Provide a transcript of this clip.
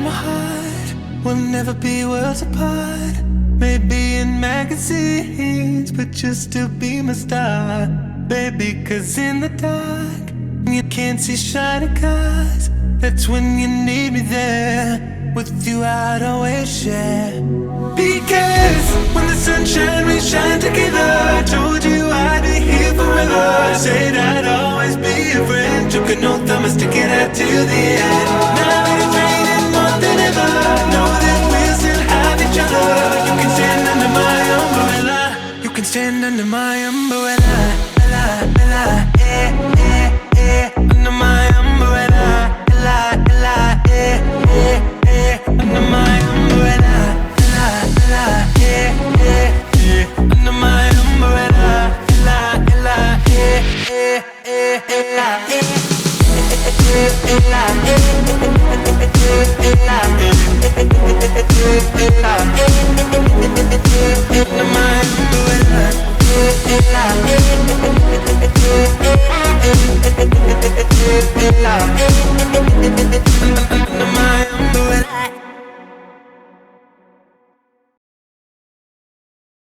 my heart, we'll never be worlds apart. Maybe in magazines, but you'll still be my star, baby. 'Cause in the dark, you can't see shining cars. That's when you need me there. With you I'd always share. Because when the sunshine, we shine together. I told you I'd be here forever. I said I'd always be your friend. Took an oath, I'ma stick it out till the end. Now that it's raining more than ever, know that we'll still have each other. You can stand under my umbrella. You can stand under my umbrella. La, la, eh, eh, eh. Under my umbrella. La, la, eh, eh, eh. Under my umbrella. La, la, eh, eh, eh. Under my umbrella. La, la, eh, eh, eh, la, eh. La, eh, la, eh, la,